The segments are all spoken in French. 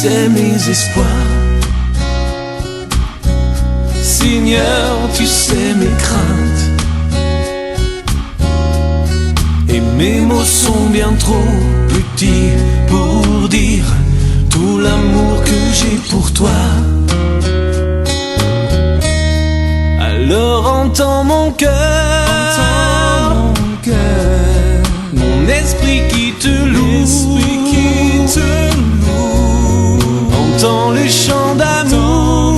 sais mes espoirs. Seigneur, tu sais mes craintes. Et mes mots sont bien trop petits pour dire tout l'amour que j'ai pour toi. Alors entends mon cœur, mon esprit qui te loue, entends le chant d'amour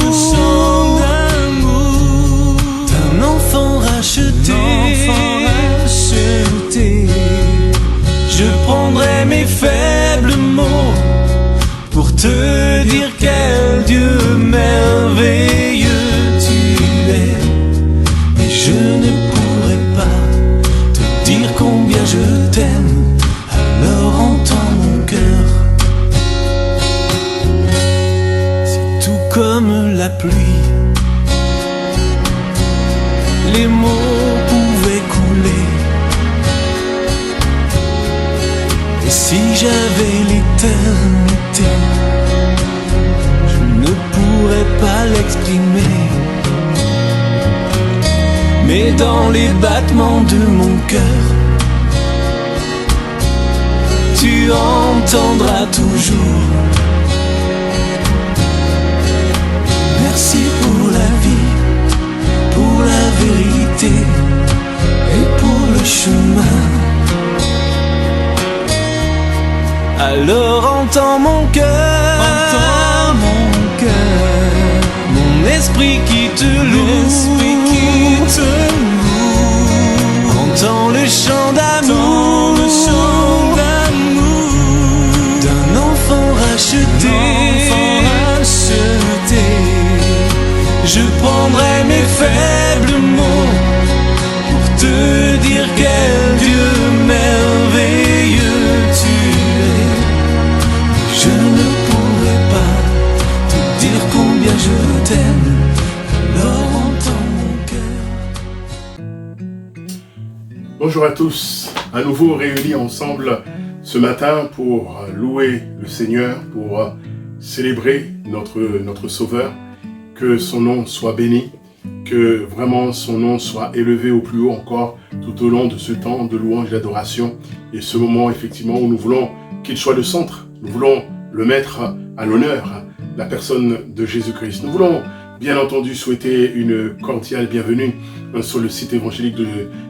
d'un enfant racheté. Je prendrai mes faibles mots pour te dire quel Dieu merveilleux tu es. Mais je ne pourrai pas te dire combien je t'aime. Alors entends mon cœur. C'est tout comme la pluie. Les mots pouvaient couler. Et si j'avais l'éternité, je ne pourrais pas l'exprimer. Mais dans les battements de mon cœur, tu entendras toujours. Merci pour la vie, pour la vérité et pour le chemin. Alors entends mon cœur, mon esprit qui te loue, entends le chant d'amour d'un enfant racheté. Je prendrai mes faibles mots pour te dire quel Dieu merveilleux tu es. Je ne pourrai pas te dire combien je t'aime. Alors entends mon cœur. Bonjour à tous, à nouveau réunis ensemble ce matin pour louer le Seigneur, pour célébrer notre Sauveur. Que son nom soit béni, que vraiment son nom soit élevé au plus haut encore tout au long de ce temps de louange et d'adoration. Et ce moment effectivement où nous voulons qu'il soit le centre, nous voulons le mettre à l'honneur, la personne de Jésus-Christ. Nous voulons bien entendu souhaiter une cordiale bienvenue sur le site évangélique de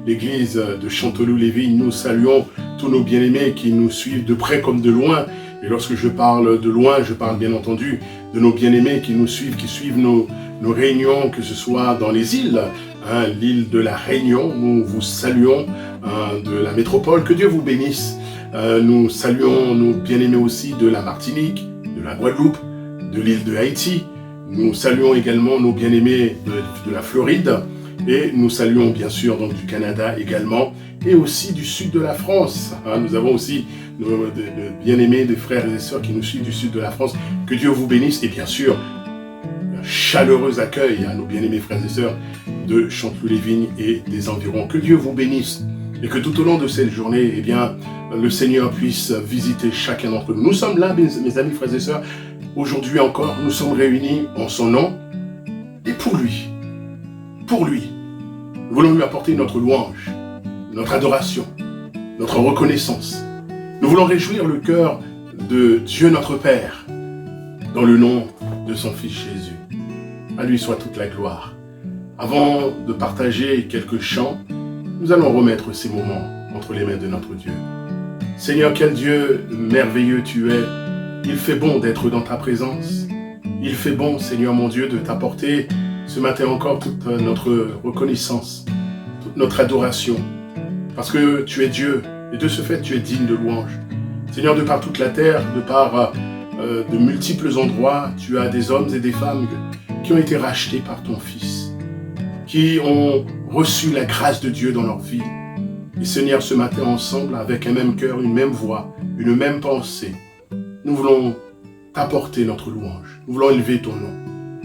l'église de Chanteloup-les-Vignes. Nous saluons tous nos bien-aimés qui nous suivent de près comme de loin. Et lorsque je parle de loin, je parle bien entendu de nos bien-aimés qui nous suivent, qui suivent nos réunions, que ce soit dans les îles, l'île de la Réunion. Nous vous saluons de la métropole. Que Dieu vous bénisse. Nous saluons nos bien-aimés aussi de la Martinique, de la Guadeloupe, de l'île de Haïti. Nous saluons également nos bien-aimés de la Floride. Et nous saluons bien sûr donc du Canada également. Et aussi du sud de la France. Nous avons aussi nos bien-aimés, des frères et des sœurs qui nous suivent du sud de la France. Que Dieu vous bénisse. Et bien sûr, un chaleureux accueil à nos bien-aimés frères et sœurs de Chanteloup-les-Vignes et des environs. Que Dieu vous bénisse. Et que tout au long de cette journée, eh bien, le Seigneur puisse visiter chacun d'entre nous. Nous sommes là, mes amis frères et sœurs. Aujourd'hui encore, nous sommes réunis en son nom et pour lui. Pour lui. Nous voulons lui apporter notre louange, notre adoration, notre reconnaissance. Nous voulons réjouir le cœur de Dieu notre Père, dans le nom de son Fils Jésus. À lui soit toute la gloire. Avant de partager quelques chants, nous allons remettre ces moments entre les mains de notre Dieu. Seigneur, quel Dieu merveilleux tu es. Il fait bon d'être dans ta présence. Il fait bon, Seigneur mon Dieu, de t'apporter ce matin encore toute notre reconnaissance, toute notre adoration. Parce que tu es Dieu, et de ce fait, tu es digne de louange. Seigneur, de par toute la terre, de par de multiples endroits, tu as des hommes et des femmes qui ont été rachetés par ton Fils, qui ont reçu la grâce de Dieu dans leur vie. Et Seigneur, ce matin, ensemble, avec un même cœur, une même voix, une même pensée, nous voulons t'apporter notre louange. Nous voulons élever ton nom.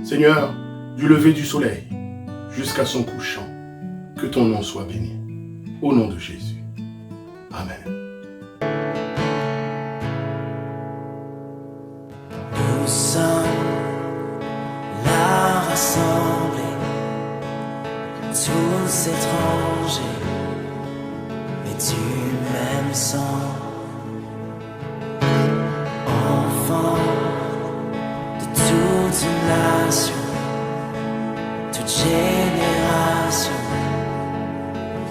Seigneur, du lever du soleil jusqu'à son couchant, que ton nom soit béni. Au nom de Jésus. Amen. Nous sommes là rassemblés, tous étrangers, mais du même sang. Enfants de toute une nation, toute génération,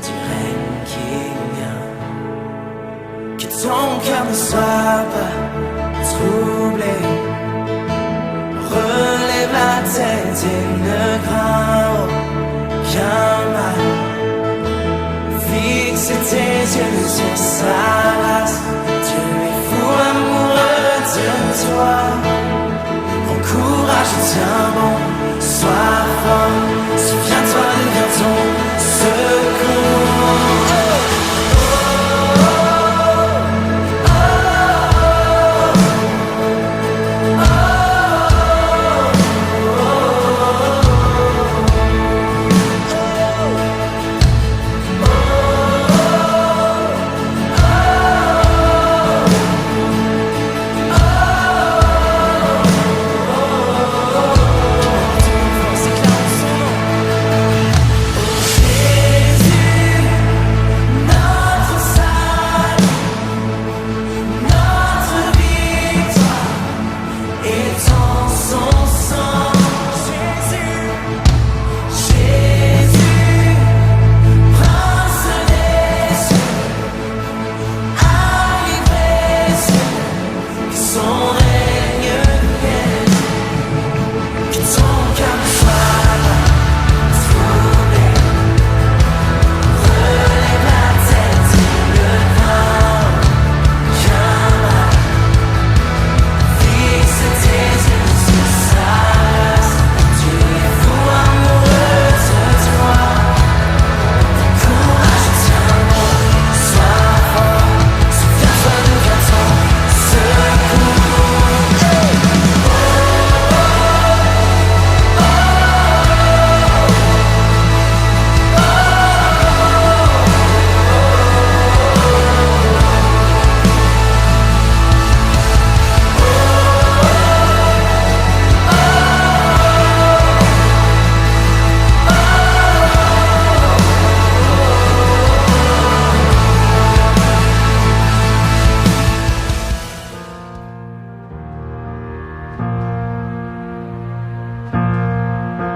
du règne qui vient. Que ton cœur ne soit pas troublé, relève la tête et ne crains aucun mal. Fixe tes yeux sur sa race, Dieu est fou amoureux de toi. Prends courage, tiens bon, sois fort, souviens-toi de bien ton secours.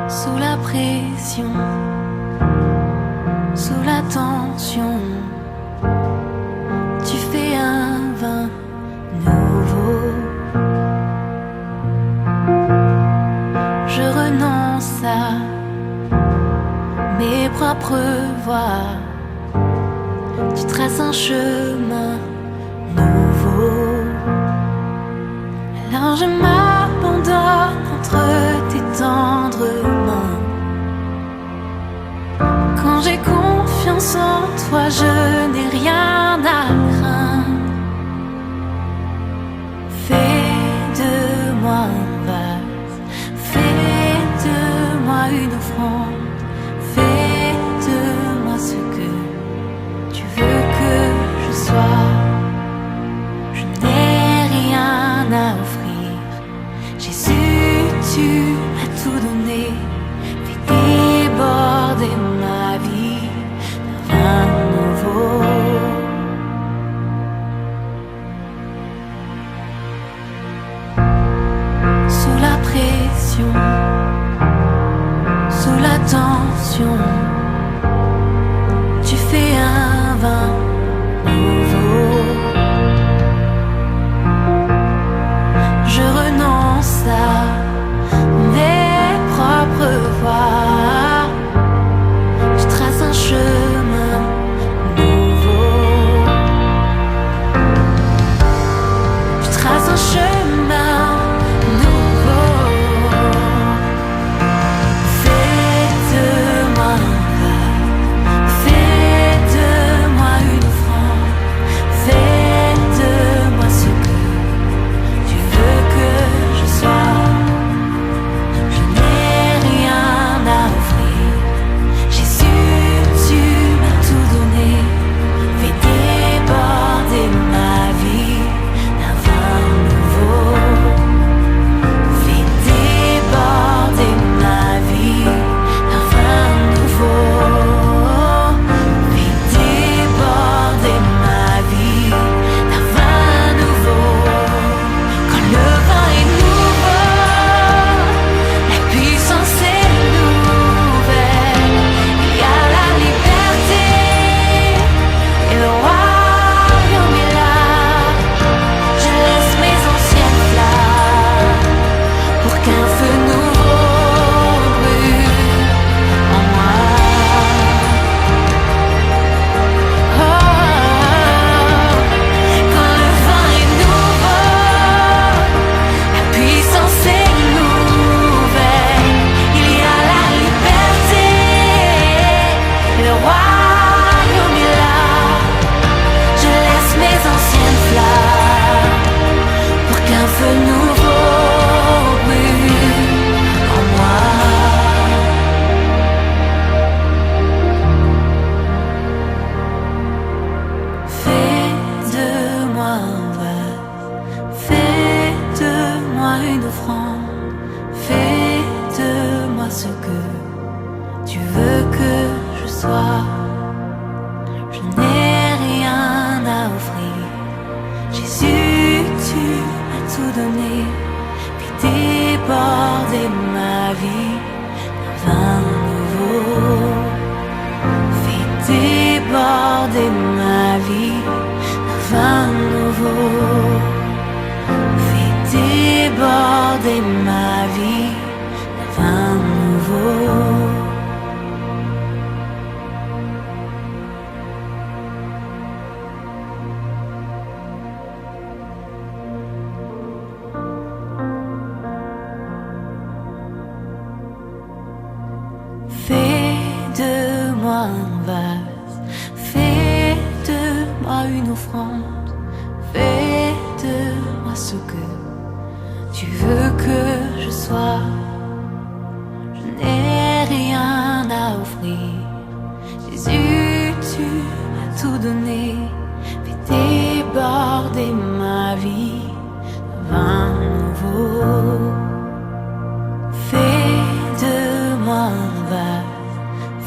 Sous la pression, sous la tension, tu fais un vin nouveau. Je renonce à mes propres voies, tu traces un chemin nouveau. Alors je m'abandonne entre tes tendres mains. Quand j'ai confiance en toi, je n'ai rien à craindre. Fais de moi un vase, fais de moi une offrande, fais de moi ce que tu veux que je sois. Je n'ai rien à offrir, Jésus, tu m'as tout donné. Fais déborder ma vie d'un vin nouveau. Sous la pression, sous la tension, tu fais un vin nouveau. Je renonce à mes propres voies, je trace un chemin nouveau. Je trace un chemin nouveau. Fais de moi vie d'un vin nouveau. Fais déborder ma vie d'un vin nouveau. Fais déborder ma vie d'un vin nouveau. Fais de moi un vase, fais de moi une offrande, fais de moi ce que tu veux que je sois. Je n'ai rien à offrir, Jésus, tu m'as tout donné. Fais déborder ma vie d'un vin nouveau. Fais de moi un vase,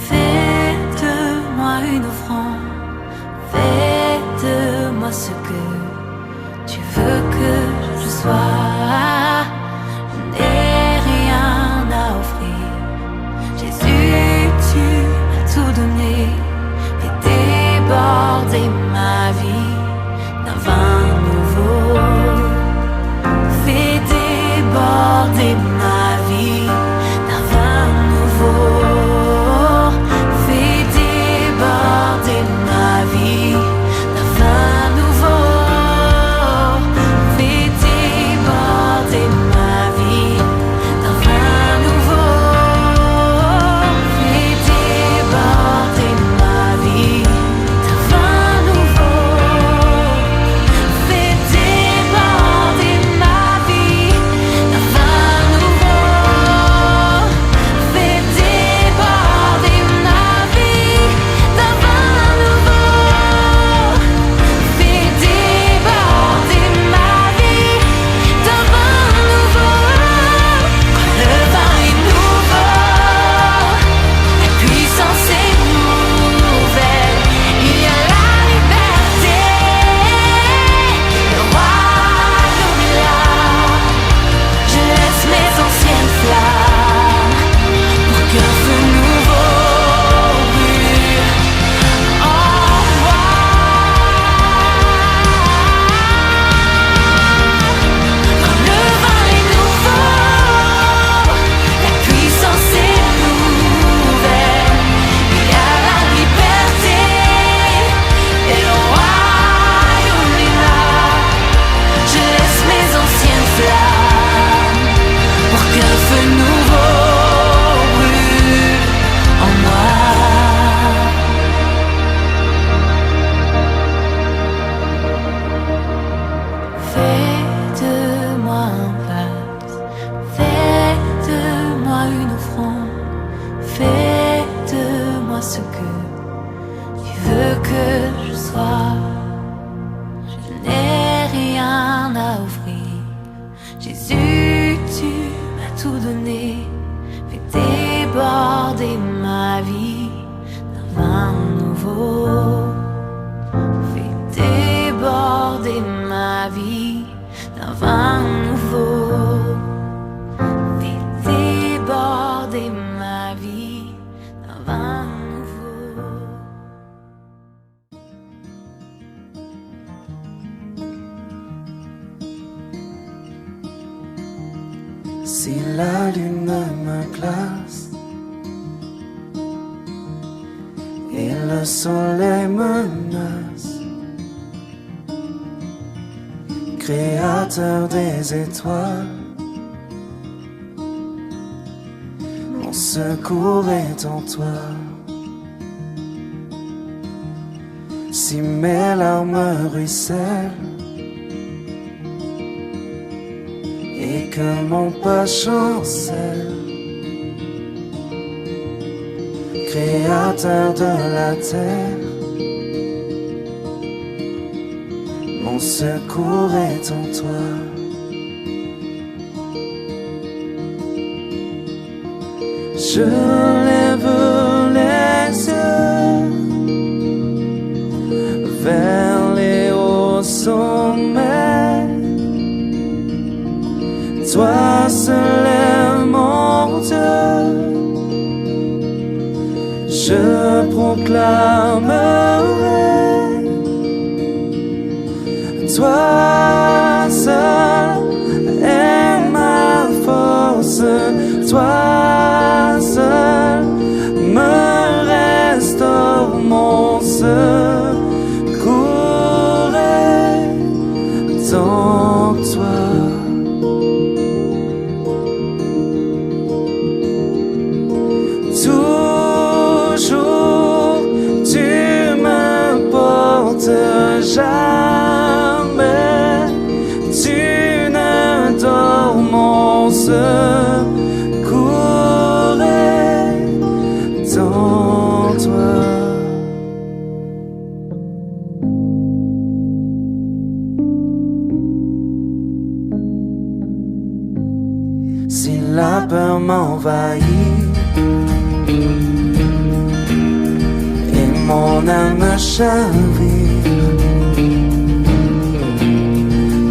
fais de moi une offrande, fais de moi ce que tu veux que je sois. Je n'ai rien à offrir, Jésus, tu m'as tout donné. Fais déborder ma vie d'un vin nouveau. Fais déborder ma vie d'un vin nouveau. Fais déborder ma vie d'un vin nouveau. Fais déborder ma vie d'un vin nouveau. Fais déborder ma vie d'un vin nouveau. Fais déborder ma vie d'un vin nouveau. Fais déborder ma vie d'un vin nouveau. Fais déborder ma vie d'un vin nouveau. Quand le vin est nouveau, la puissance est nouvelle. Il y a la liberté, le royaume est là. Je laisse mes anciennes flammes pour qu'un feu nouveau brûle en moi. Quand le vin est nouveau, la puissance est nouvelle. Il y a la liberté et le royaume est là. Je laisse mes anciennes flammes pour qu'un feu nouveau brûle en moi. Fais de moi un vase, fais de moi une offrande, fais de moi ce que tu veux que je sois. Je n'ai rien à offrir, Jésus, tu m'as tout donné. Fais déborder ma vie d'un vin nouveau. Fais déborder ma vie d'un vin nouveau. Fais déborder ma vie d'un vin nouveau. Si la lune me glace et le soleil menace, Créateur des étoiles, mon secours est en toi. Si mes larmes ruissellent et que mon pas chancelle, Créateur de la terre, mon secours est en toi. Je lève les yeux vers les hauts sommets. Toi seul est mon Dieu, je proclamerai. Toi seul est ma force, toi seul me restaure mon secours est en toi. Toujours tu me portes, jamais tu ne dors, mon secours est en toi. Si la peur m'envahit et mon âme chavire,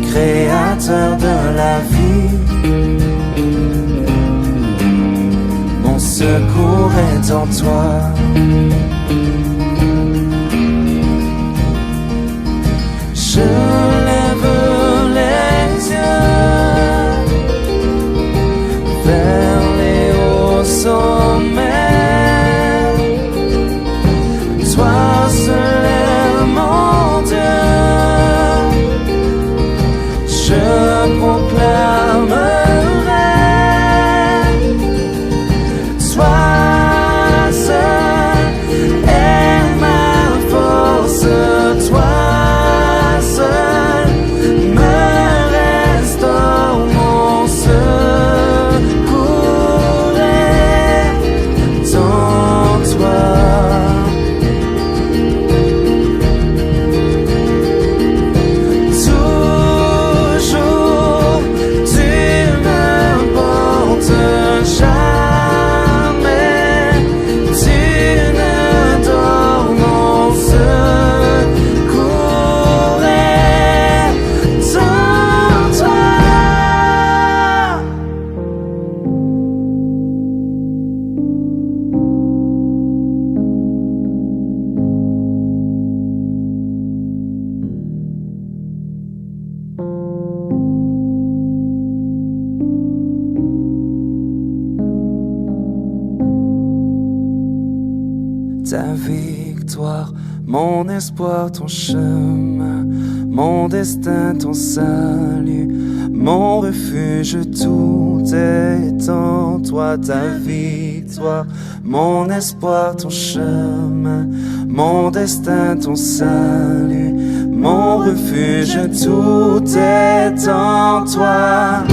Créateur de la vie, mon secours est en toi. Je lève les yeux vers les hauts sommets. Toi seul est mon Dieu. Je proclamerai. Toi seul est ma force. Toi seul me restaure, mon secours est en toi. Toujours tu me portes, jamais tu ne dors, mon secours est en toi. Ta victoire, mon espoir, ton chemin, mon destin, ton salut, mon refuge, tout est en toi. Ta victoire, mon espoir, ton chemin, mon destin, ton salut, mon refuge, tout est en toi.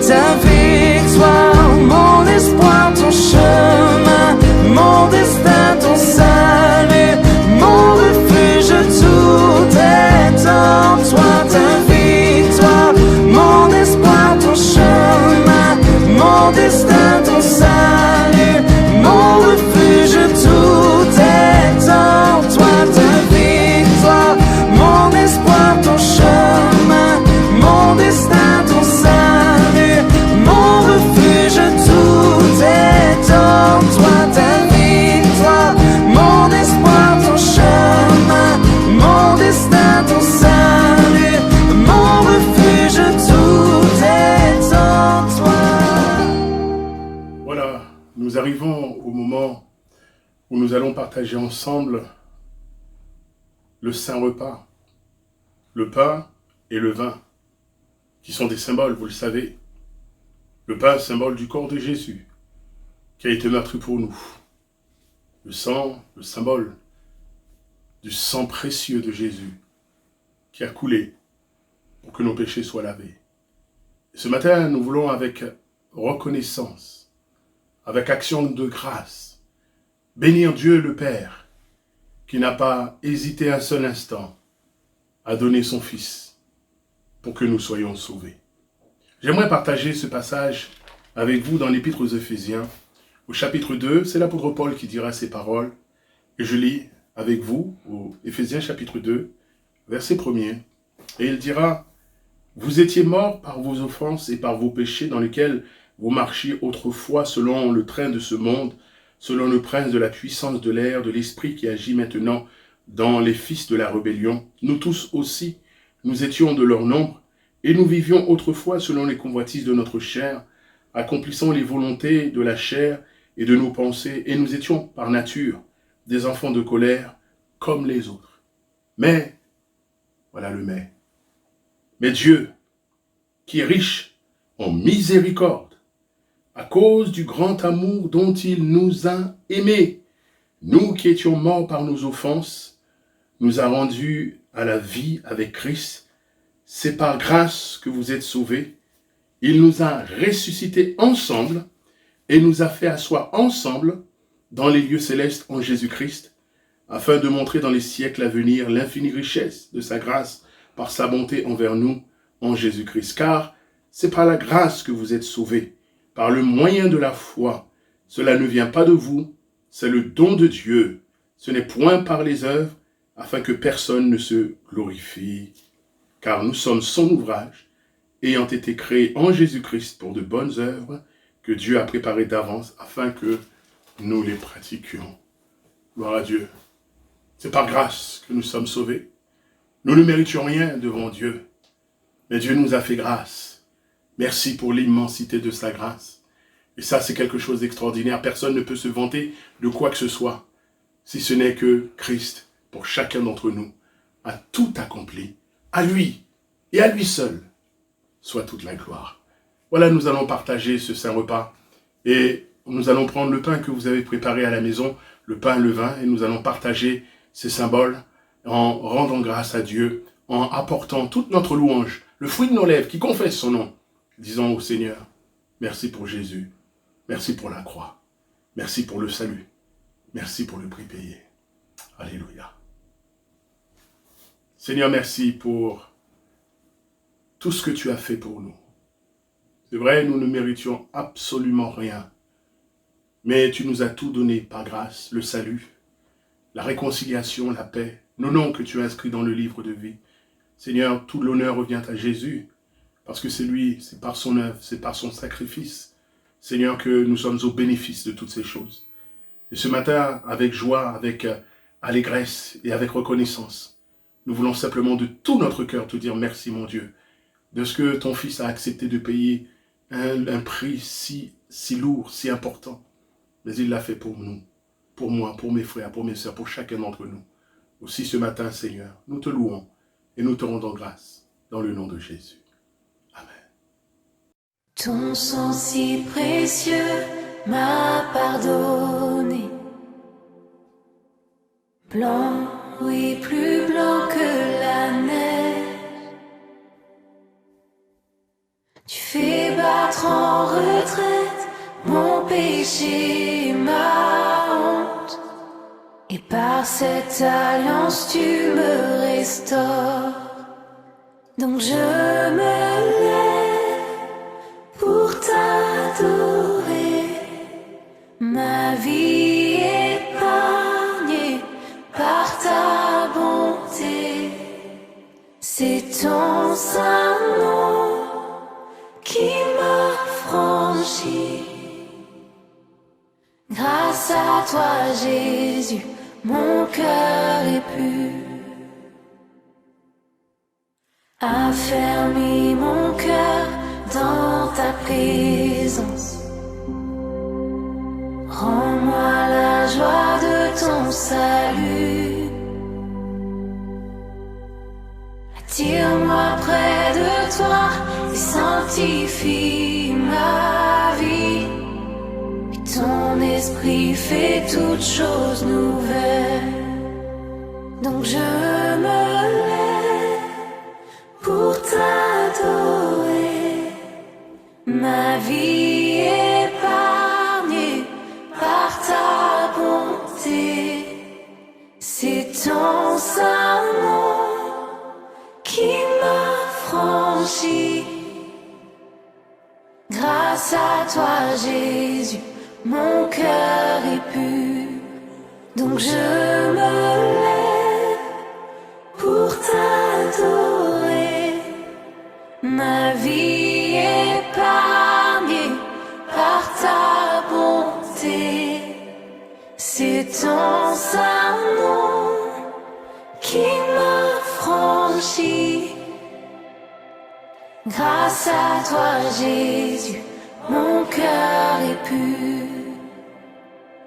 Ta victoire, mon espoir, ton chemin, mon destin, ton salut, mon refuge, tout est en toi. Ta victoire, mon espoir, ton chemin, mon destin, ton salut, mon refuge, tout est en toi. Ta victoire, mon espoir, ton chemin, mon destin, ton salut, mon refuge, tout est en toi. Ta victoire, mon espoir, ton chemin, mon destin, ton salut, mon refuge, tout est en toi. Voilà, nous arrivons au moment où nous allons partager ensemble le Saint Repas, le pain et le vin, qui sont des symboles, vous le savez. Le pain, symbole du corps de Jésus, qui a été meurtri pour nous. Le sang, le symbole du sang précieux de Jésus, qui a coulé pour que nos péchés soient lavés. Et ce matin, nous voulons avec reconnaissance, avec action de grâce, bénir Dieu le Père, qui n'a pas hésité un seul instant à donner son Fils pour que nous soyons sauvés. J'aimerais partager ce passage avec vous dans l'Épître aux Éphésiens, au chapitre 2. C'est l'apôtre Paul qui dira ces paroles. Et je lis avec vous au Éphésiens chapitre 2, verset 1er. Et il dira, « Vous étiez morts par vos offenses et par vos péchés dans lesquels vous marchiez autrefois selon le train de ce monde, selon le prince de la puissance de l'air, de l'esprit qui agit maintenant dans les fils de la rébellion. Nous tous aussi, nous étions de leur nombre, et nous vivions autrefois selon les convoitises de notre chair, accomplissant les volontés de la chair et de nos pensées, et nous étions par nature des enfants de colère comme les autres. Mais, voilà le mais Dieu, qui est riche en miséricorde, à cause du grand amour dont il nous a aimés, nous qui étions morts par nos offenses, nous a rendus à la vie avec Christ. C'est par grâce que vous êtes sauvés. Il nous a ressuscités ensemble et nous a fait asseoir ensemble dans les lieux célestes en Jésus-Christ, afin de montrer dans les siècles à venir l'infinie richesse de sa grâce par sa bonté envers nous en Jésus-Christ. Car c'est par la grâce que vous êtes sauvés, par le moyen de la foi. Cela ne vient pas de vous, c'est le don de Dieu. Ce n'est point par les œuvres, afin que personne ne se glorifie. Car nous sommes son ouvrage, ayant été créés en Jésus-Christ pour de bonnes œuvres que Dieu a préparées d'avance afin que nous les pratiquions. Gloire à Dieu. C'est par grâce que nous sommes sauvés. Nous ne méritions rien devant Dieu, mais Dieu nous a fait grâce. Merci pour l'immensité de sa grâce. Et ça, c'est quelque chose d'extraordinaire. Personne ne peut se vanter de quoi que ce soit, si ce n'est que Christ, pour chacun d'entre nous, a tout accompli. À lui, et à lui seul, soit toute la gloire. Voilà, nous allons partager ce saint repas. Et nous allons prendre le pain que vous avez préparé à la maison, le pain, le vin, et nous allons partager ces symboles en rendant grâce à Dieu, en apportant toute notre louange, le fruit de nos lèvres qui confesse son nom, disant au Seigneur, merci pour Jésus, merci pour la croix, merci pour le salut, merci pour le prix payé. Alléluia. Seigneur, merci pour tout ce que tu as fait pour nous. C'est vrai, nous ne méritions absolument rien, mais tu nous as tout donné par grâce, le salut, la réconciliation, la paix, nos noms que tu as inscrits dans le livre de vie. Seigneur, tout l'honneur revient à Jésus, parce que c'est lui, c'est par son œuvre, c'est par son sacrifice, Seigneur, que nous sommes au bénéfice de toutes ces choses. Et ce matin, avec joie, avec allégresse et avec reconnaissance, nous voulons simplement de tout notre cœur te dire merci, mon Dieu, de ce que ton Fils a accepté de payer un prix si lourd, si important. Mais il l'a fait pour nous, pour moi, pour mes frères, pour mes sœurs, pour chacun d'entre nous. Aussi ce matin, Seigneur, nous te louons et nous te rendons grâce dans le nom de Jésus. Amen. Ton sang si précieux m'a pardonné. Blanc, oui, plus blanc que la neige. Tu fais battre en retraite mon péché, ma honte. Et par cette alliance tu me restaures. Donc je me lève pour t'adorer. Ma vie épargnée par ta bonté. C'est ton saint nom qui m'a franchi. Grâce à toi, Jésus, mon cœur est pur. Affermis mon cœur dans ta présence. Rends-moi la joie de ton salut. Attire-moi près de toi et sanctifie ma vie. Ton esprit fait toutes choses nouvelles. Donc je me lève pour t'adorer. Ma vie épargnée par ta bonté. C'est ton saint nom qui m'a franchi. Grâce à toi, Jésus, mon cœur est pur. Donc je me lève pour t'adorer. Ma vie est épargnée par ta bonté. C'est ton saint nom qui me franchit. Grâce à toi, Jésus, mon cœur est pur.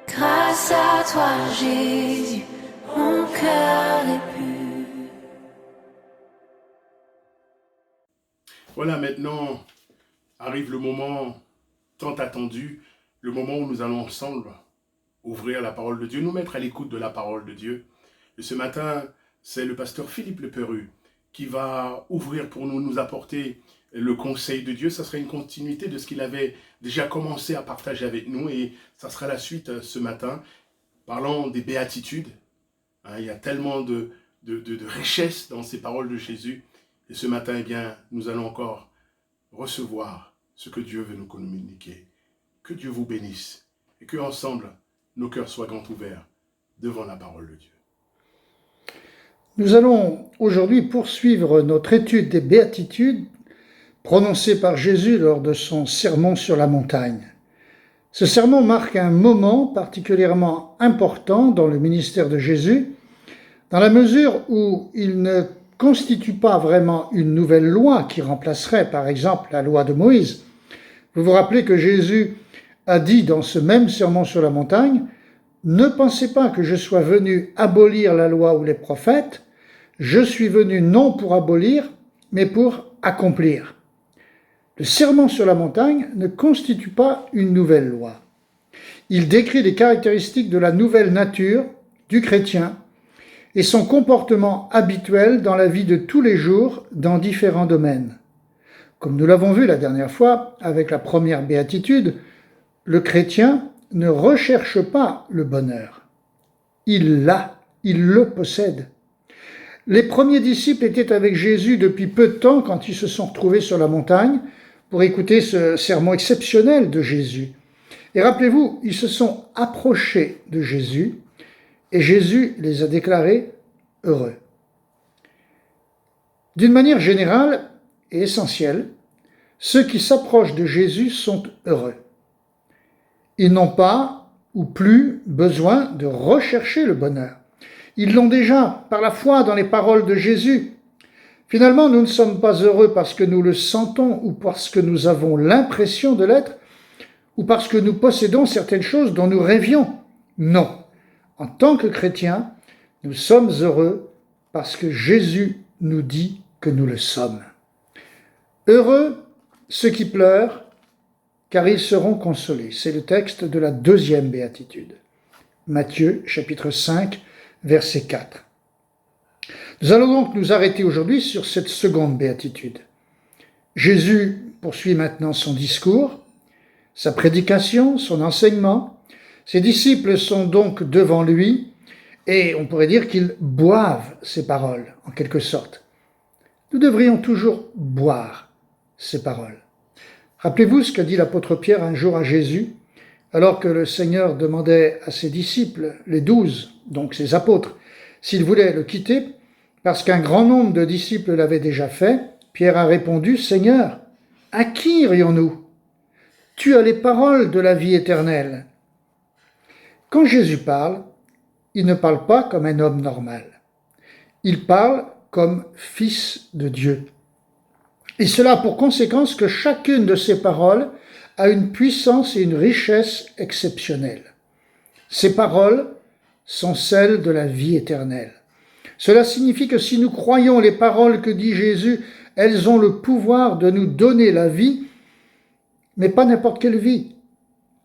Grâce à toi, Jésus, mon cœur est pur. Voilà, maintenant arrive le moment tant attendu, le moment où nous allons ensemble ouvrir la parole de Dieu, nous mettre à l'écoute de la parole de Dieu. Et ce matin, c'est le pasteur Philippe Leperu qui va ouvrir pour nous, nous apporter le conseil de Dieu. Ça sera une continuité de ce qu'il avait déjà commencé à partager avec nous et ça sera la suite ce matin. Parlant des béatitudes, il y a tellement de richesse dans ces paroles de Jésus. Et ce matin, eh bien, nous allons encore recevoir ce que Dieu veut nous communiquer. Que Dieu vous bénisse et que ensemble, nos cœurs soient grands ouverts devant la parole de Dieu. Nous allons aujourd'hui poursuivre notre étude des béatitudes prononcées par Jésus lors de son sermon sur la montagne. Ce sermon marque un moment particulièrement important dans le ministère de Jésus, dans la mesure où il ne constitue pas vraiment une nouvelle loi qui remplacerait par exemple la loi de Moïse. Vous vous rappelez que Jésus a dit dans ce même sermon sur la montagne « Ne pensez pas que je sois venu abolir la loi ou les prophètes, je suis venu non pour abolir, mais pour accomplir. » Le sermon sur la montagne ne constitue pas une nouvelle loi. Il décrit les caractéristiques de la nouvelle nature du chrétien et son comportement habituel dans la vie de tous les jours dans différents domaines. Comme nous l'avons vu la dernière fois avec la première béatitude, le chrétien ne recherche pas le bonheur. Il l'a, il le possède. Les premiers disciples étaient avec Jésus depuis peu de temps quand ils se sont retrouvés sur la montagne pour écouter ce sermon exceptionnel de Jésus. Et rappelez-vous, ils se sont approchés de Jésus et Jésus les a déclarés heureux. D'une manière générale et essentielle, ceux qui s'approchent de Jésus sont heureux. Ils n'ont pas ou plus besoin de rechercher le bonheur. Ils l'ont déjà par la foi dans les paroles de Jésus. Finalement, nous ne sommes pas heureux parce que nous le sentons ou parce que nous avons l'impression de l'être ou parce que nous possédons certaines choses dont nous rêvions. Non. En tant que chrétiens, nous sommes heureux parce que Jésus nous dit que nous le sommes. Heureux ceux qui pleurent, car ils seront consolés. C'est le texte de la deuxième béatitude. Matthieu, chapitre 5, verset 4. Nous allons donc nous arrêter aujourd'hui sur cette seconde béatitude. Jésus poursuit maintenant son discours, sa prédication, son enseignement. Ses disciples sont donc devant lui et on pourrait dire qu'ils boivent ses paroles, en quelque sorte. Nous devrions toujours boire ses paroles. Rappelez-vous ce qu'a dit l'apôtre Pierre un jour à Jésus, alors que le Seigneur demandait à ses disciples, les 12, donc ses apôtres, s'ils voulaient le quitter, parce qu'un grand nombre de disciples l'avaient déjà fait. Pierre a répondu, « Seigneur, à qui irions-nous ? Tu as les paroles de la vie éternelle. » Quand Jésus parle, il ne parle pas comme un homme normal. Il parle comme fils de Dieu. Et cela a pour conséquence que chacune de ces paroles a une puissance et une richesse exceptionnelles. Ces paroles sont celles de la vie éternelle. Cela signifie que si nous croyons les paroles que dit Jésus, elles ont le pouvoir de nous donner la vie, mais pas n'importe quelle vie,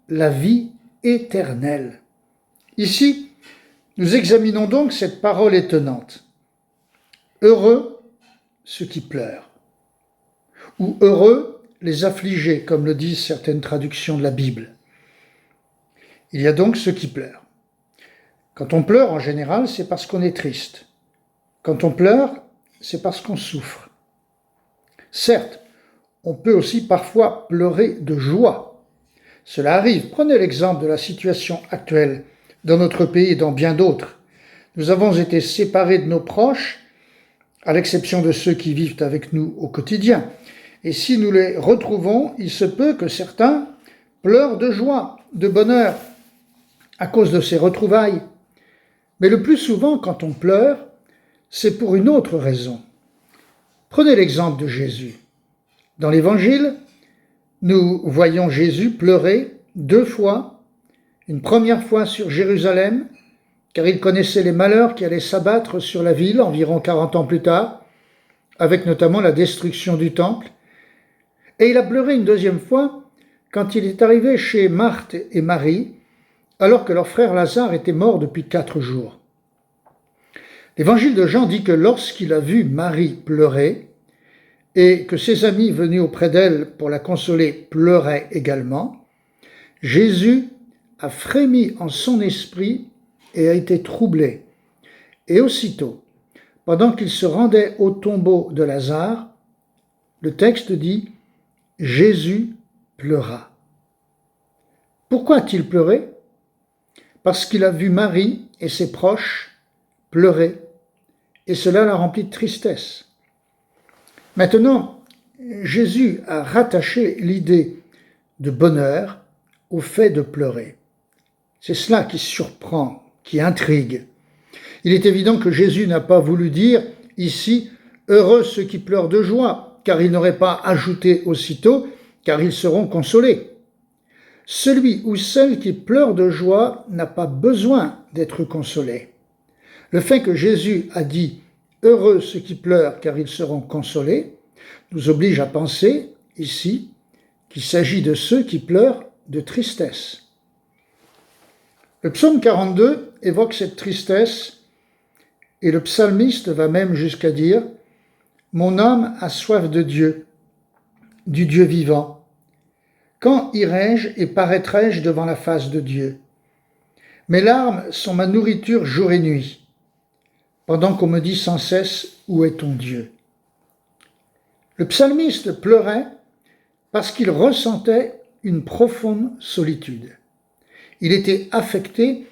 la vie éternelle. Ici, nous examinons donc cette parole étonnante. Heureux ceux qui pleurent, ou heureux les affligés, comme le disent certaines traductions de la Bible. Il y a donc ceux qui pleurent. Quand on pleure, en général, c'est parce qu'on est triste. Quand on pleure, c'est parce qu'on souffre. Certes, on peut aussi parfois pleurer de joie. Cela arrive. Prenez l'exemple de la situation actuelle dans notre pays et dans bien d'autres. Nous avons été séparés de nos proches, à l'exception de ceux qui vivent avec nous au quotidien. Et si nous les retrouvons, il se peut que certains pleurent de joie, de bonheur, à cause de ces retrouvailles. Mais le plus souvent, quand on pleure, c'est pour une autre raison. Prenez l'exemple de Jésus. Dans l'Évangile, nous voyons Jésus pleurer 2 fois, une première fois sur Jérusalem, car il connaissait les malheurs qui allaient s'abattre sur la ville environ 40 ans plus tard, avec notamment la destruction du temple. Et il a pleuré une 2e fois quand il est arrivé chez Marthe et Marie, alors que leur frère Lazare était mort depuis 4 jours. L'Évangile de Jean dit que lorsqu'il a vu Marie pleurer, et que ses amis venus auprès d'elle pour la consoler pleuraient également, Jésus a frémi en son esprit et a été troublé. Et aussitôt, pendant qu'il se rendait au tombeau de Lazare, le texte dit « Jésus pleura ». Pourquoi a-t-il pleuré ? Parce qu'il a vu Marie et ses proches pleurer, et cela l'a rempli de tristesse. Maintenant, Jésus a rattaché l'idée de bonheur au fait de pleurer. C'est cela qui surprend, qui intrigue. Il est évident que Jésus n'a pas voulu dire ici « heureux ceux qui pleurent de joie », car il n'aurait pas ajouté aussitôt « car ils seront consolés ». Celui ou celle qui pleure de joie n'a pas besoin d'être consolé. Le fait que Jésus a dit « heureux ceux qui pleurent car ils seront consolés » nous oblige à penser ici qu'il s'agit de ceux qui pleurent de tristesse. Le psaume 42 évoque cette tristesse et le psalmiste va même jusqu'à dire « Mon âme a soif de Dieu, du Dieu vivant. Quand irai-je et paraîtrai-je devant la face de Dieu? Mes larmes sont ma nourriture jour et nuit, pendant qu'on me dit sans cesse « Où est ton Dieu ?» Le psalmiste pleurait parce qu'il ressentait une profonde solitude. Il était affecté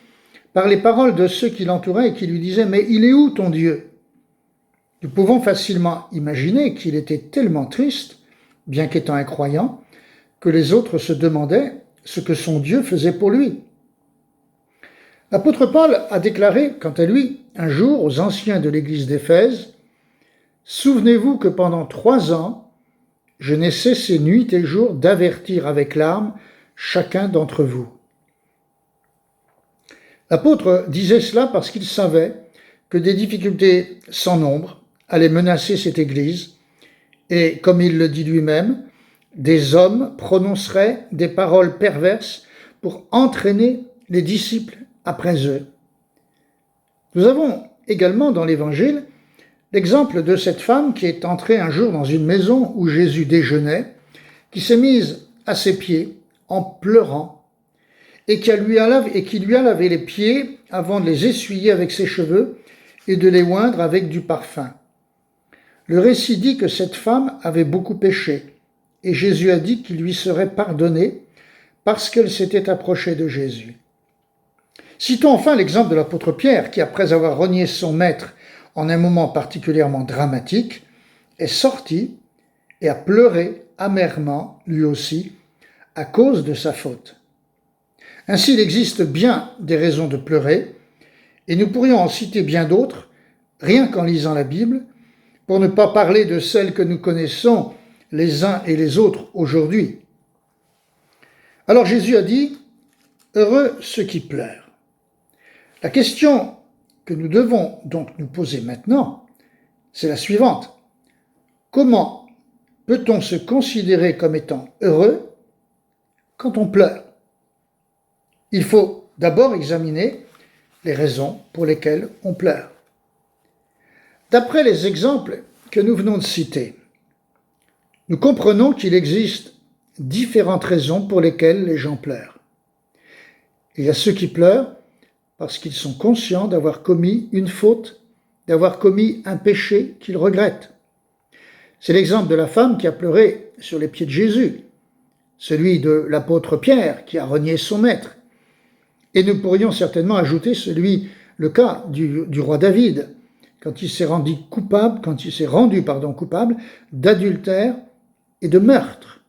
par les paroles de ceux qui l'entouraient et qui lui disaient « Mais il est où ton Dieu ?» Nous pouvons facilement imaginer qu'il était tellement triste, bien qu'étant un croyant, que les autres se demandaient ce que son Dieu faisait pour lui. L'apôtre Paul a déclaré, quant à lui, un jour aux anciens de l'église d'Éphèse, « Souvenez-vous que pendant 3 ans, je n'ai cessé nuit et jour d'avertir avec larmes chacun d'entre vous. » L'apôtre disait cela parce qu'il savait que des difficultés sans nombre allaient menacer cette église et, comme il le dit lui-même, des hommes prononceraient des paroles perverses pour entraîner les disciples après eux. Nous avons également dans l'Évangile l'exemple de cette femme qui est entrée un jour dans une maison où Jésus déjeunait, qui s'est mise à ses pieds en pleurant et qui lui a lavé les pieds avant de les essuyer avec ses cheveux et de les oindre avec du parfum. Le récit dit que cette femme avait beaucoup péché et Jésus a dit qu'il lui serait pardonné parce qu'elle s'était approchée de Jésus. Citons enfin l'exemple de l'apôtre Pierre qui, après avoir renié son maître en un moment particulièrement dramatique, est sorti et a pleuré amèrement, lui aussi, à cause de sa faute. Ainsi, il existe bien des raisons de pleurer, et nous pourrions en citer bien d'autres, rien qu'en lisant la Bible, pour ne pas parler de celles que nous connaissons les uns et les autres aujourd'hui. Alors Jésus a dit « Heureux ceux qui pleurent ». La question que nous devons donc nous poser maintenant, c'est la suivante. Comment peut-on se considérer comme étant heureux quand on pleure? Il faut d'abord examiner les raisons pour lesquelles on pleure. D'après les exemples que nous venons de citer, nous comprenons qu'il existe différentes raisons pour lesquelles les gens pleurent. Il y a ceux qui pleurent parce qu'ils sont conscients d'avoir commis une faute, d'avoir commis un péché qu'ils regrettent. C'est l'exemple de la femme qui a pleuré sur les pieds de Jésus, celui de l'apôtre Pierre qui a renié son maître. Et nous pourrions certainement ajouter le cas du roi David, quand il s'est rendu coupable d'adultère et de meurtre.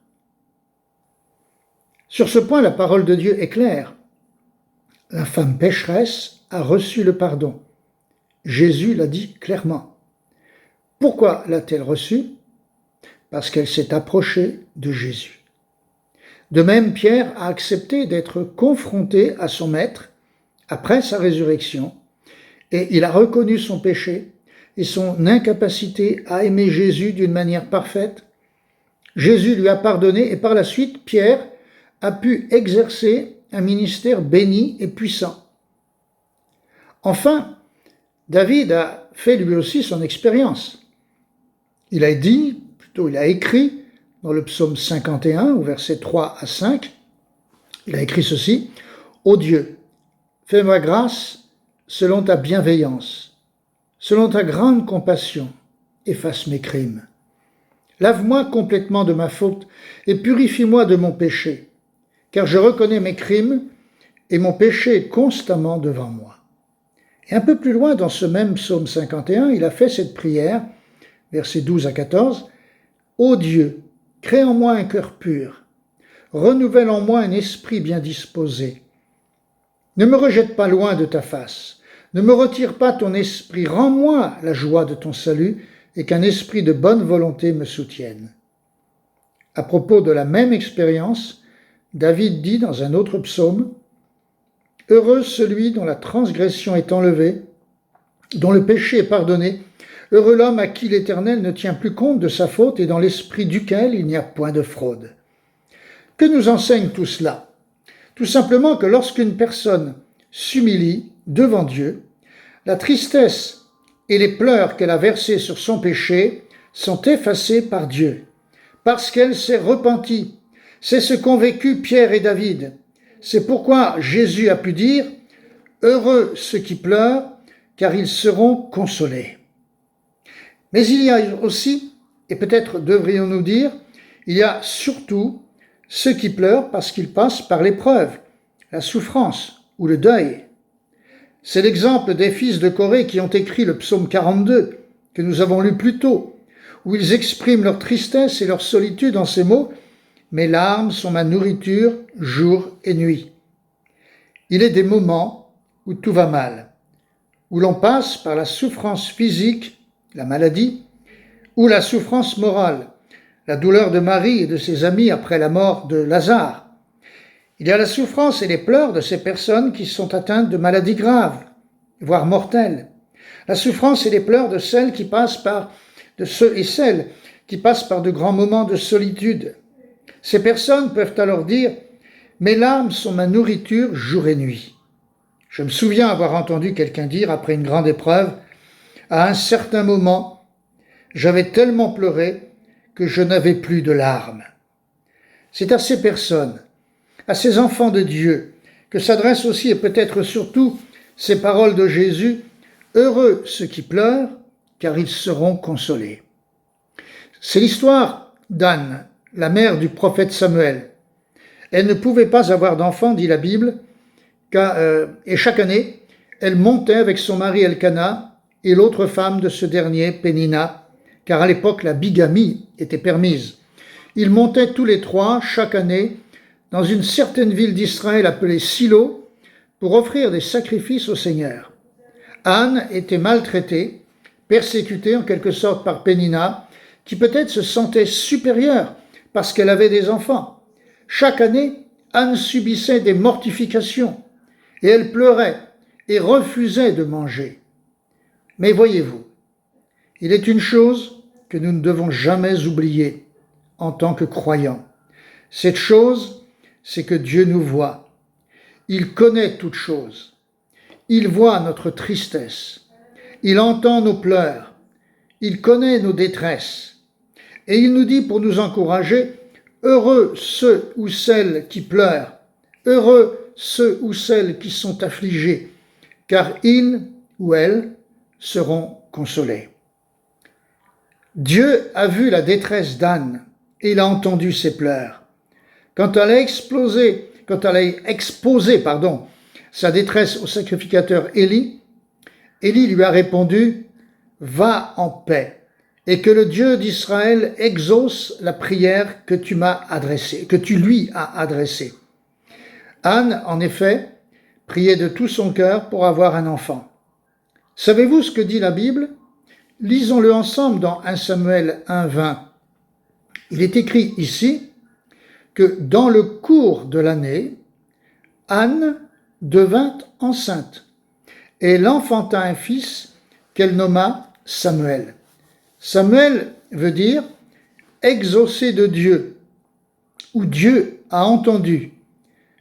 Sur ce point, la parole de Dieu est claire. La femme pécheresse a reçu le pardon. Jésus l'a dit clairement. Pourquoi l'a-t-elle reçu? Parce qu'elle s'est approchée de Jésus. De même, Pierre a accepté d'être confronté à son maître après sa résurrection, et il a reconnu son péché et son incapacité à aimer Jésus d'une manière parfaite. Jésus lui a pardonné et par la suite, Pierre a pu exercer un ministère béni et puissant. Enfin, David a fait lui aussi son expérience. Il a écrit dans le psaume 51, au verset 3 à 5, il a écrit ceci: « Ô Dieu, fais-moi grâce selon ta bienveillance, selon ta grande compassion, efface mes crimes. Lave-moi complètement de ma faute et purifie-moi de mon péché, car je reconnais mes crimes et mon péché est constamment devant moi. » Et un peu plus loin, dans ce même psaume 51, il a fait cette prière, versets 12 à 14, « Ô Dieu, crée en moi un cœur pur, renouvelle en moi un esprit bien disposé. Ne me rejette pas loin de ta face, ne me retire pas ton esprit, rends-moi la joie de ton salut et qu'un esprit de bonne volonté me soutienne. » À propos de la même expérience, David dit dans un autre psaume, « Heureux celui dont la transgression est enlevée, dont le péché est pardonné, heureux l'homme à qui l'Éternel ne tient plus compte de sa faute et dans l'esprit duquel il n'y a point de fraude. » Que nous enseigne tout cela? Tout simplement que lorsqu'une personne s'humilie devant Dieu, la tristesse et les pleurs qu'elle a versés sur son péché sont effacés par Dieu, parce qu'elle s'est repentie. C'est ce qu'ont vécu Pierre et David. C'est pourquoi Jésus a pu dire « Heureux ceux qui pleurent, car ils seront consolés. » Mais il y a aussi, et peut-être devrions-nous dire, il y a surtout ceux qui pleurent parce qu'ils passent par l'épreuve, la souffrance ou le deuil. C'est l'exemple des fils de Corée qui ont écrit le psaume 42, que nous avons lu plus tôt, où ils expriment leur tristesse et leur solitude en ces mots « Mes larmes sont ma nourriture jour et nuit ». Il est des moments où tout va mal, où l'on passe par la souffrance physique, la maladie, ou la souffrance morale, la douleur de Marie et de ses amis après la mort de Lazare. Il y a la souffrance et les pleurs de ces personnes qui sont atteintes de maladies graves, voire mortelles. La souffrance et les pleurs de ceux et celles qui passent par de grands moments de solitude. Ces personnes peuvent alors dire « Mes larmes sont ma nourriture jour et nuit ». Je me souviens avoir entendu quelqu'un dire après une grande épreuve « À un certain moment, j'avais tellement pleuré que je n'avais plus de larmes. » C'est à ces personnes, à ces enfants de Dieu, que s'adressent aussi et peut-être surtout ces paroles de Jésus « Heureux ceux qui pleurent, car ils seront consolés. » C'est l'histoire d'Anne, la mère du prophète Samuel. Elle ne pouvait pas avoir d'enfant, dit la Bible, et chaque année, elle montait avec son mari Elkana et l'autre femme de ce dernier, Pénina, car à l'époque la bigamie était permise. Ils montaient tous les trois, chaque année, dans une certaine ville d'Israël appelée Silo, pour offrir des sacrifices au Seigneur. Anne était maltraitée, persécutée en quelque sorte par Pénina, qui peut-être se sentait supérieure parce qu'elle avait des enfants. Chaque année, Anne subissait des mortifications et elle pleurait et refusait de manger. Mais voyez-vous, il est une chose que nous ne devons jamais oublier en tant que croyants. Cette chose, c'est que Dieu nous voit. Il connaît toutes choses. Il voit notre tristesse. Il entend nos pleurs. Il connaît nos détresses. Et il nous dit pour nous encourager, heureux ceux ou celles qui pleurent, heureux ceux ou celles qui sont affligés, car ils ou elles seront consolés. Dieu a vu la détresse d'Anne et il a entendu ses pleurs. Quand elle a exposé sa détresse au sacrificateur Élie, Élie lui a répondu « Va en paix, et que le Dieu d'Israël exauce la prière que tu lui as adressée. » Anne, en effet, priait de tout son cœur pour avoir un enfant. Savez-vous ce que dit la Bible? Lisons-le ensemble dans 1 Samuel 1,20. Il est écrit ici que dans le cours de l'année, Anne devint enceinte et elle enfanta un fils qu'elle nomma Samuel. Samuel veut dire exaucé de Dieu, ou Dieu a entendu,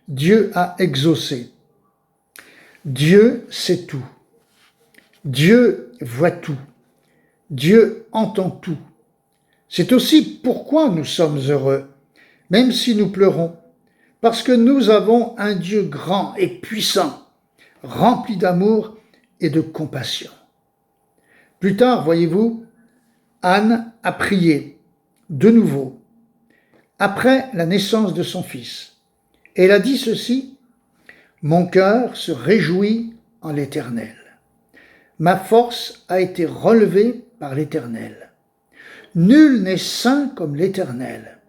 Dieu a exaucé. Dieu sait tout. Dieu voit tout. Dieu entend tout. C'est aussi pourquoi nous sommes heureux, même si nous pleurons, parce que nous avons un Dieu grand et puissant, rempli d'amour et de compassion. Plus tard, voyez-vous, Anne a prié de nouveau, après la naissance de son fils. Et elle a dit ceci: « Mon cœur se réjouit en l'Éternel. Ma force a été relevée par l'Éternel. Nul n'est saint comme l'Éternel.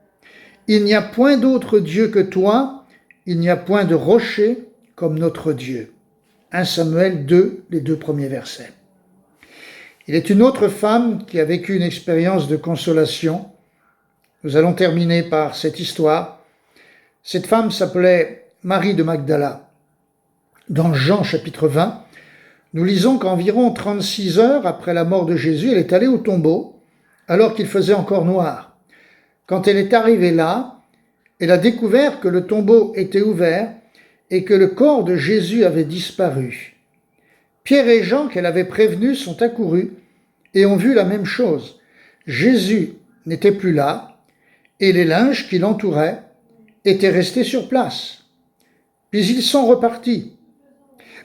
Il n'y a point d'autre Dieu que toi, il n'y a point de rocher comme notre Dieu. » 1 Samuel 2, les 2 premiers versets. Il est une autre femme qui a vécu une expérience de consolation. Nous allons terminer par cette histoire. Cette femme s'appelait Marie de Magdala. Dans Jean chapitre 20, nous lisons qu'environ 36 heures après la mort de Jésus, elle est allée au tombeau, alors qu'il faisait encore noir. Quand elle est arrivée là, elle a découvert que le tombeau était ouvert et que le corps de Jésus avait disparu. Pierre et Jean, qu'elle avait prévenus, sont accourus et ont vu la même chose. Jésus n'était plus là et les linges qui l'entouraient étaient restés sur place. Puis ils sont repartis.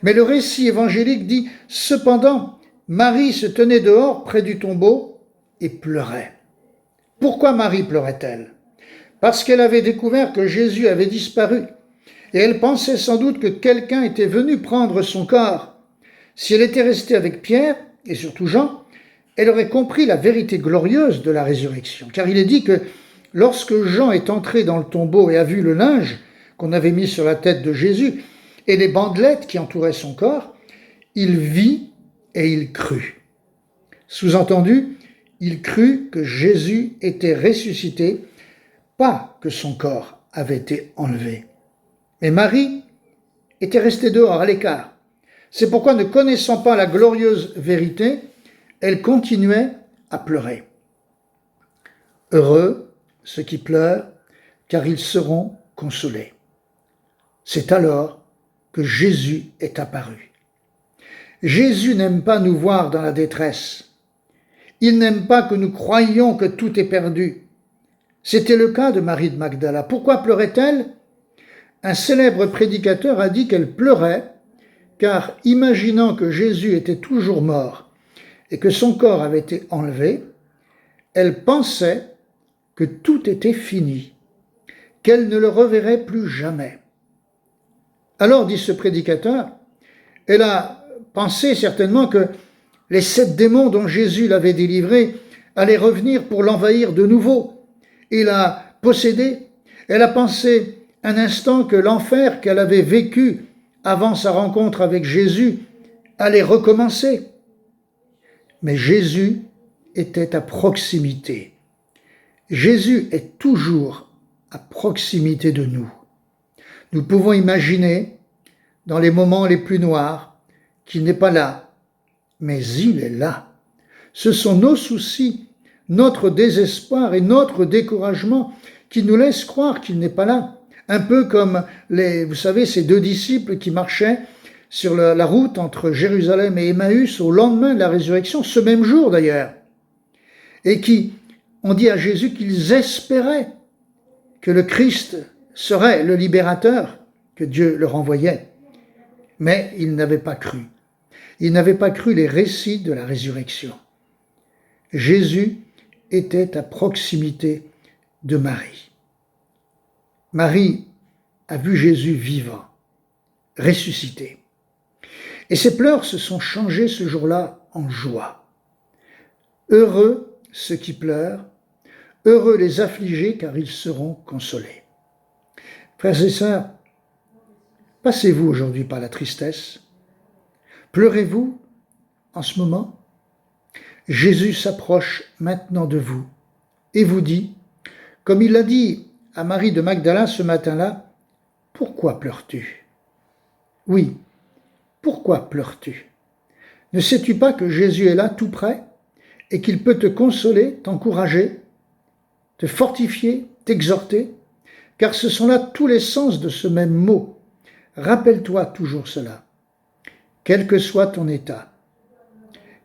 Mais le récit évangélique dit « Cependant, Marie se tenait dehors près du tombeau et pleurait. » Pourquoi Marie pleurait-elle? Parce qu'elle avait découvert que Jésus avait disparu. Et elle pensait sans doute que quelqu'un était venu prendre son corps. Si elle était restée avec Pierre, et surtout Jean, elle aurait compris la vérité glorieuse de la résurrection. Car il est dit que lorsque Jean est entré dans le tombeau et a vu le linge qu'on avait mis sur la tête de Jésus et les bandelettes qui entouraient son corps, il vit et il crut. Sous-entendu, il crut que Jésus était ressuscité, pas que son corps avait été enlevé. Mais Marie était restée dehors, à l'écart. C'est pourquoi, ne connaissant pas la glorieuse vérité, elle continuait à pleurer. Heureux ceux qui pleurent, car ils seront consolés. C'est alors que Jésus est apparu. Jésus n'aime pas nous voir dans la détresse. Il n'aime pas que nous croyions que tout est perdu. C'était le cas de Marie de Magdala. Pourquoi pleurait-elle? Un célèbre prédicateur a dit qu'elle pleurait car, imaginant que Jésus était toujours mort et que son corps avait été enlevé, elle pensait que tout était fini, qu'elle ne le reverrait plus jamais. Alors, dit ce prédicateur, elle a pensé certainement que les 7 démons dont Jésus l'avait délivré allaient revenir pour l'envahir de nouveau et la posséder. Elle a pensé un instant que l'enfer qu'elle avait vécu avant sa rencontre avec Jésus allait recommencer. Mais Jésus était à proximité. Jésus est toujours à proximité de nous. Nous pouvons imaginer, dans les moments les plus noirs, qu'il n'est pas là, mais il est là. Ce sont nos soucis, notre désespoir et notre découragement qui nous laissent croire qu'il n'est pas là. Un peu comme vous savez, ces 2 disciples qui marchaient sur la route entre Jérusalem et Emmaüs au lendemain de la résurrection, ce même jour d'ailleurs, et qui ont dit à Jésus qu'ils espéraient que le Christ serait le libérateur que Dieu leur envoyait. Mais ils n'avaient pas cru. Ils n'avaient pas cru les récits de la résurrection. Jésus était à proximité de Marie. Marie a vu Jésus vivant, ressuscité. Et ses pleurs se sont changés ce jour-là en joie. Heureux ceux qui pleurent, heureux les affligés car ils seront consolés. Frères et sœurs, passez-vous aujourd'hui par la tristesse? Pleurez-vous en ce moment? Jésus s'approche maintenant de vous et vous dit, comme il l'a dit à Marie de Magdala ce matin-là, « Pourquoi pleures-tu » Oui, pourquoi pleures-tu? Ne sais-tu pas que Jésus est là tout près et qu'il peut te consoler, t'encourager, te fortifier, t'exhorter? Car ce sont là tous les sens de ce même mot. Rappelle-toi toujours cela. Quel que soit ton état,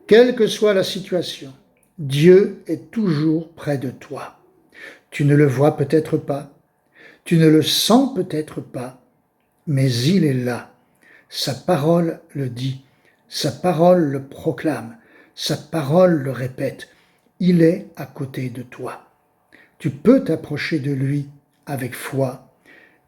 quelle que soit la situation, Dieu est toujours près de toi. Tu ne le vois peut-être pas, tu ne le sens peut-être pas, mais il est là. Sa parole le dit, sa parole le proclame, sa parole le répète. Il est à côté de toi. Tu peux t'approcher de lui avec foi,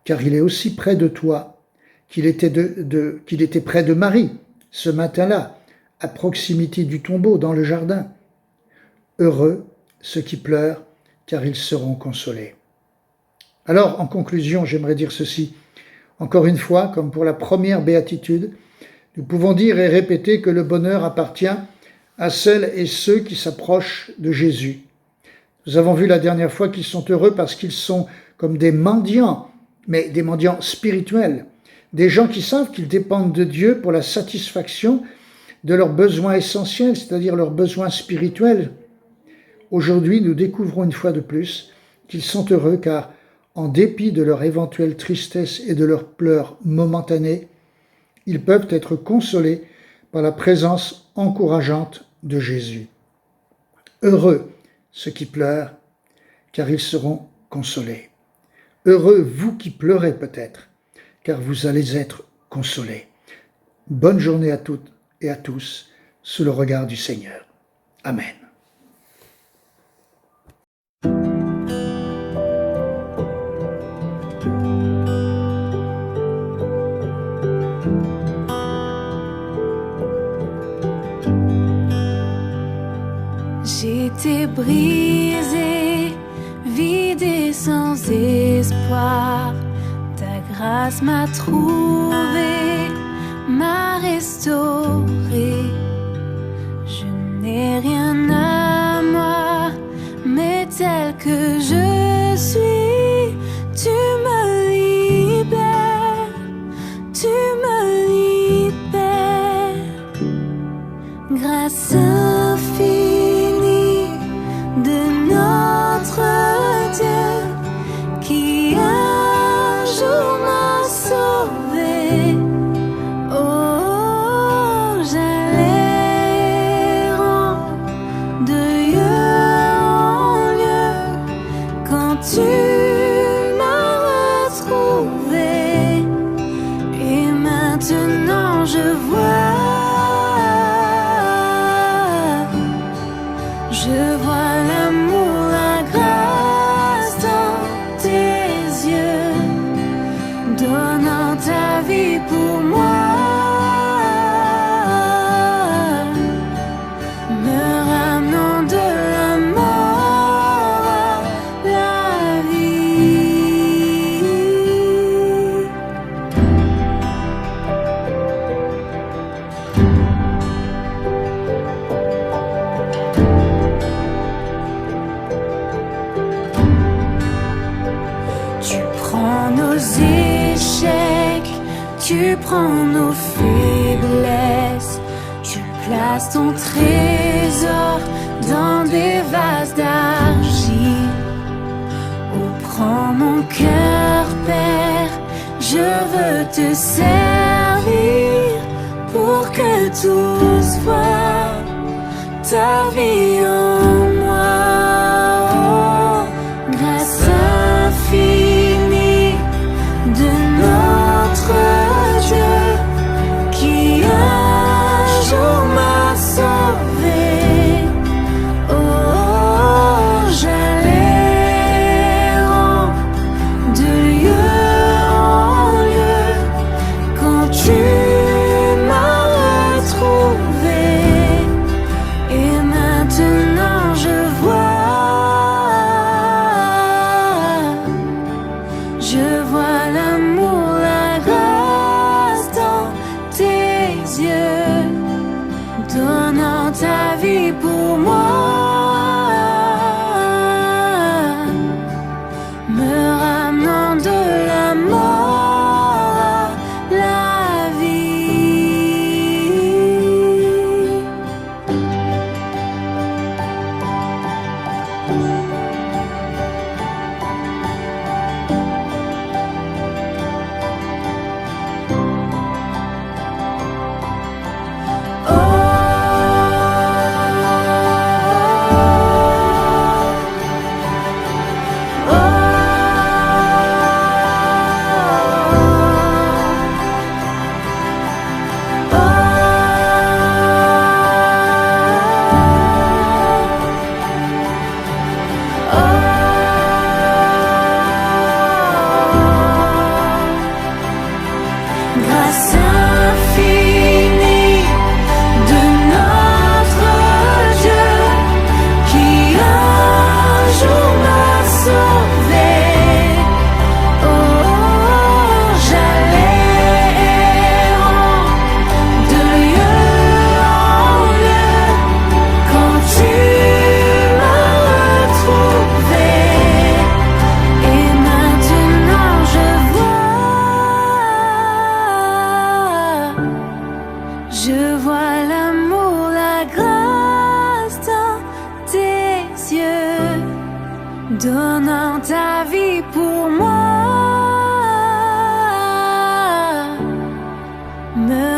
car il est aussi près de toi qu'il était près de Marie ce matin-là, à proximité du tombeau dans le jardin. Heureux ceux qui pleurent, car ils seront consolés. Alors, en conclusion, j'aimerais dire ceci. Encore une fois, comme pour la première béatitude, nous pouvons dire et répéter que le bonheur appartient à celles et ceux qui s'approchent de Jésus. Nous avons vu la dernière fois qu'ils sont heureux parce qu'ils sont comme des mendiants, mais des mendiants spirituels, des gens qui savent qu'ils dépendent de Dieu pour la satisfaction de leurs besoins essentiels, c'est-à-dire leurs besoins spirituels. Aujourd'hui, nous découvrons une fois de plus qu'ils sont heureux car, en dépit de leur éventuelle tristesse et de leurs pleurs momentanés, ils peuvent être consolés par la présence encourageante de Jésus. Heureux ceux qui pleurent, car ils seront consolés. Heureux vous qui pleurez peut-être, car vous allez être consolés. Bonne journée à toutes et à tous, sous le regard du Seigneur. Amen. J'étais brisée, vide et sans espoir. Ta grâce m'a trouvée, m'a restaurée. Je n'ai rien à moi, mais tel que je suis, tu me libères, tu me libères. Grâce infinie de notre Dieu qui un jour m'a sauvé. Oh, j'allais errant de lieu en lieu quand tu m'as retrouvé. Et maintenant je vois l'amour, la grâce dans tes yeux, donnant ta vie pour moi, me ramenant de la mort à la vie. Tu prends nos échecs, tu prends nos faiblesses, tu places ton trésor dans des vases d'argile. Oh, prends mon cœur, Père, je veux te servir pour que tous voient ta vie en moi. Oh, grâce infinie de notre Dieu qui un jour m'a sauvé. Oh, me